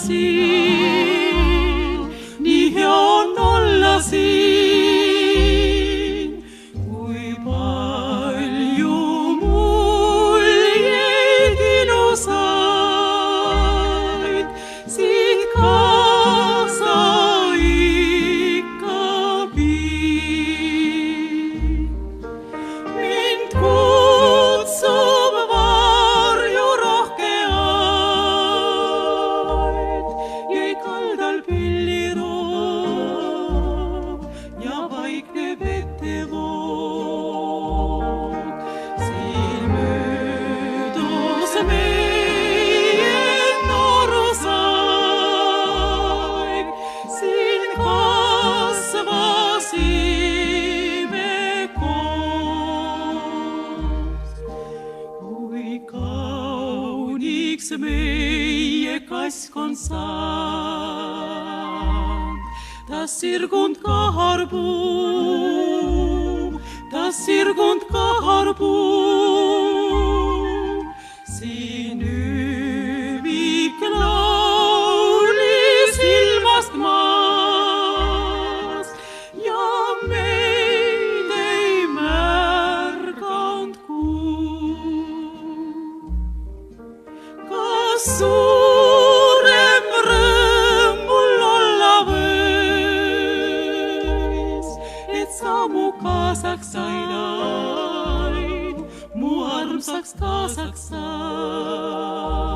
siin, nii hea on olla siin. Kui palju muljeid ilusaid siit kaasa ikka viib. Mind kutsub varjurohke aed, jäi kaldal pilliroog ja vaikneb ettevoog. Siin möödus meie noorusaeg, siin kasvasime koos. Kui kauniks meie kask on saanud, tas sirgunud kaharpuu, tas sirgunud kaharpuu. Siin ööbik laulis ilmast maas ja meid ei märganud kuu. Kas suurem rõõm mul olla võis, et sa mu kaasaks ainaid, mu armsaks kaasaks saad?